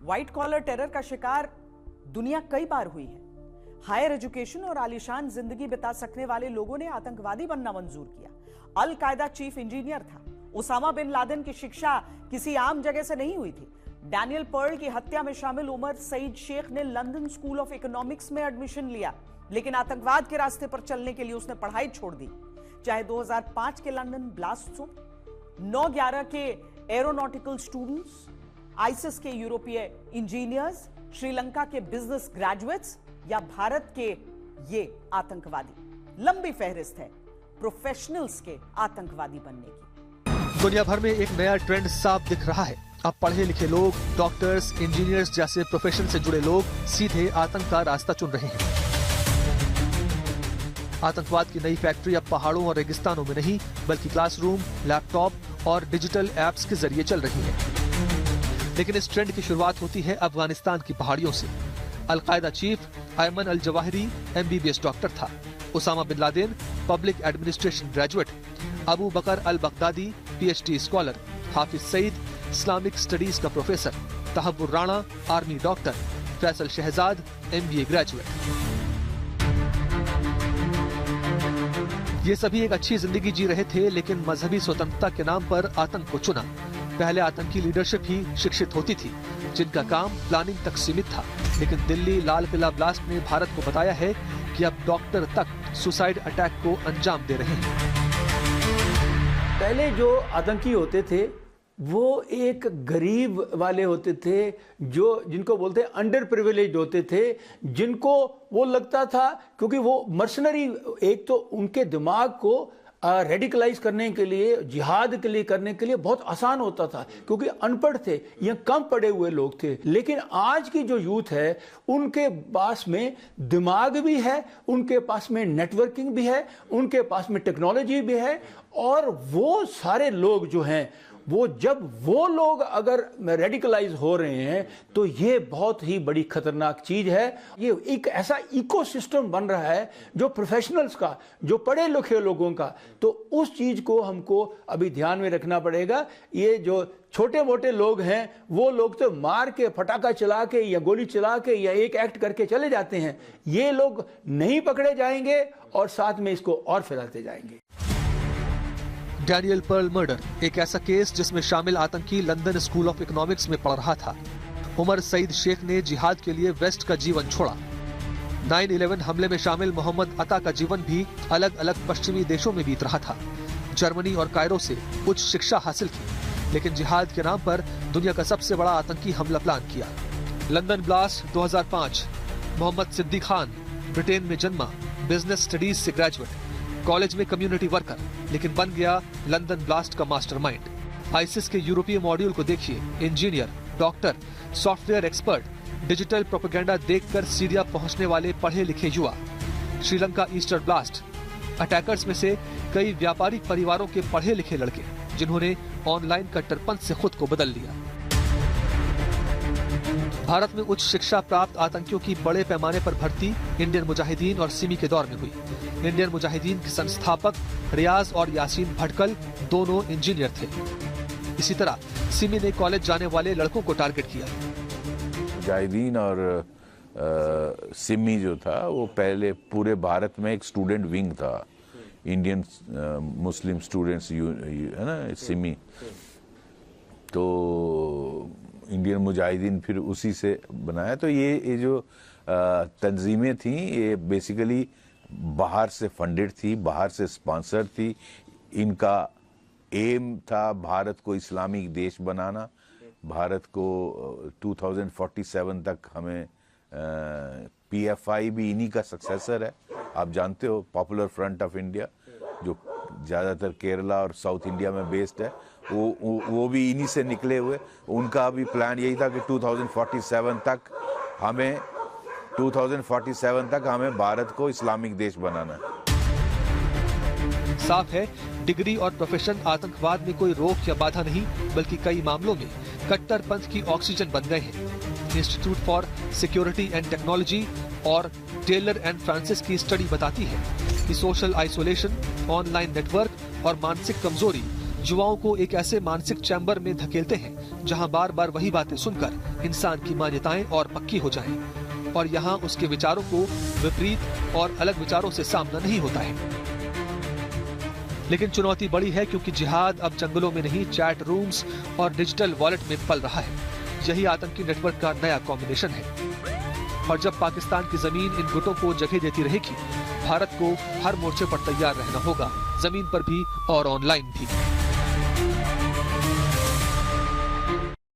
White collar terror का शिकार दुनिया कई बार हुई है। हायर एजुकेशन और आलीशान जिंदगी बिता सकने वाले लोगों ने आतंकवादी बनना मंजूर किया। अल कायदा चीफ इंजीनियर था। उसामा बिन लादेन की शिक्षा किसी आम जगह से नहीं हुई थी। डैनियल पर्ल की हत्या में शामिल उमर सईद शेख ने लंदन स्कूल ऑफ इकोनॉमिक्स में एडमिशन लिया, लेकिन आतंकवाद के रास्ते पर चलने के लिए उसने पढ़ाई छोड़ दी। चाहे 2005 के लंदन ब्लास्ट हो, 9/11 के एरोनॉटिकल स्टूडेंट्स, आईसिस के यूरोपीय इंजीनियर्स, श्रीलंका के बिजनेस ग्रेजुएट्स या भारत के ये आतंकवादी, लंबी फहरिस्त है प्रोफेशनल्स के आतंकवादी बनने की। दुनिया भर में एक नया ट्रेंड साफ दिख रहा है। अब पढ़े लिखे लोग, डॉक्टर्स, इंजीनियर्स जैसे प्रोफेशन से जुड़े लोग सीधे आतंक का रास्ता चुन रहे हैं। आतंकवाद की नई फैक्ट्री अब पहाड़ों और रेगिस्तानों में नहीं, बल्कि क्लासरूम, लैपटॉप और डिजिटल एप्स के जरिए चल रही है। लेकिन इस ट्रेंड की शुरुआत होती है अफगानिस्तान की पहाड़ियों से। Al Qaeda chief Ayman al Zawahiri MBBS doctor था। Osama bin Laden public administration graduate, Abu Bakr al Baghdadi PhD scholar, Hafiz Saeed Islamic studies का professor, Tahawwur Rana army doctor, Faisal Shahzad MBA graduate. ये सभी एक अच्छी जिंदगी जी रहे थे, लेकिन मजहबी स्वतंत्रता के नाम पर आतंक को चुना। पहले आतंकी लीडरशिप ही शिक्षित होती थी, जिनका काम प्लानिंग तक सीमित था। लेकिन दिल्ली लाल किला ब्लास्ट ने भारत को बताया है कि अब डॉक्टर तक सुसाइड अटैक को अंजाम दे रहे हैं। पहले जो आतंकी होते थे वो एक गरीब वाले होते थे, जिनको बोलते हैं अंडर प्रिविलेज होते थे, जिनको वो लगता था क्योंकि वो मर्सनरी, एक तो उनके दिमाग को रेडिकलाइज करने के लिए, जिहाद के लिए करने के लिए बहुत आसान होता था क्योंकि अनपढ़ थे या कम पढ़े हुए लोग थे। लेकिन आज की जो यूथ है उनके पास में दिमाग भी है, उनके पास में नेटवर्किंग भी है, उनके पास में टेक्नोलॉजी भी है, और वो सारे लोग जो हैं जब वो लोग अगर रेडिकलाइज हो रहे हैं तो ये बहुत ही बड़ी खतरनाक चीज है। ये एक ऐसा इकोसिस्टम बन रहा है जो प्रोफेशनल्स का, जो पढ़े लिखे लोगों का, तो उस चीज को हमको अभी ध्यान में रखना पड़ेगा। ये जो छोटे मोटे लोग हैं वो लोग तो मार के, फटाका चला के या गोली चला के या एक एक्ट करके चले जाते हैं। ये लोग नहीं पकड़े जाएंगे और साथ में इसको और फैलाते जाएंगे। डैनियल पर्ल मर्डर एक ऐसा केस जिसमें शामिल आतंकी लंदन स्कूल ऑफ इकोनॉमिक्स में पढ़ रहा था। उमर सईद शेख ने जिहाद के लिए वेस्ट का जीवन छोड़ा। 9/11 हमले में शामिल मोहम्मद अता का जीवन भी अलग अलग पश्चिमी देशों में बीत रहा था। जर्मनी और कायरो से उच्च शिक्षा हासिल की, लेकिन जिहाद के नाम पर दुनिया का सबसे बड़ा आतंकी हमला प्लान किया। London blast 2005। Mohammad Siddique Khan Britain में जन्मा, बिजनेस स्टडीज से ग्रेजुएट, कॉलेज में कम्युनिटी वर्कर, लेकिन बन गया लंदन ब्लास्ट का मास्टरमाइंड। आईसिस के यूरोपीय मॉड्यूल को देखिए, engineer, doctor, software expert, digital propaganda देखकर सीरिया पहुंचने वाले पढ़े लिखे युवा। श्रीलंका ईस्टर ब्लास्ट, अटैकर्स में से कई व्यापारिक परिवारों के पढ़े लिखे लड़के, जिन्होंने ऑनलाइन कट्टरपंथ से खुद को बदल लिया। भारत में उच्च शिक्षा प्राप्त आतंकियों की बड़े पैमाने पर भर्ती इंडियन मुजाहिदीन और सिमी के दौर में हुई। इंडियन मुजाहिदीन के संस्थापक रियाज और यासीन भटकल दोनों इंजीनियर थे। इसी तरह सिमी ने कॉलेज जाने वाले लड़कों को टारगेट किया। मुजाहिदीन और सिमी जो था वो पहले पूरे भारत में एक स्टूडेंट विंग था, इंडियन मुस्लिम स्टूडेंट्स है ना, सिमी। तो इंडियन मुजाहिदीन फिर उसी से बनाया। तो ये जो तंजीमें थी ये बेसिकली बाहर से फंडेड थी, बाहर से स्पॉन्सर्ड थी। इनका एम था भारत को इस्लामिक देश बनाना, भारत को 2047 तक हमें PFI भी इन्हीं का सक्सेसर है। आप जानते हो पॉपुलर फ्रंट ऑफ इंडिया जो ज़्यादातर केरला और साउथ इंडिया में बेस्ड है, वो भी इन्हीं से निकले हुए। उनका भी प्लान यही था कि 2047 तक हमें भारत को इस्लामिक देश बनाना है। साफ है, डिग्री और प्रोफेशन आतंकवाद में कोई रोक या बाधा नहीं, बल्कि कई मामलों में कट्टरपंथ की ऑक्सीजन बन गए हैं। Institute for security and technology और टेलर एंड फ्रांसिस की स्टडी बताती है कि सोशल आइसोलेशन, ऑनलाइन नेटवर्क और मानसिक कमजोरी युवाओं को एक ऐसे मानसिक चैम्बर में धकेलते हैं जहां बार बार वही बातें सुनकर इंसान की मान्यताएं और पक्की हो जाएं और यहां उसके विचारों को विपरीत और अलग विचारों से सामना नहीं होता है। लेकिन चुनौती बड़ी है क्योंकि जिहाद अब जंगलों में नहीं, चैट रूम्स और डिजिटल वॉलेट में पल रहा है। यही आतंकी नेटवर्क का नया कॉम्बिनेशन है और जब पाकिस्तान की जमीन इन गुटों को जगह देती रहेगी, भारत को हर मोर्चे पर तैयार रहना होगा, जमीन पर भी और ऑनलाइन भी।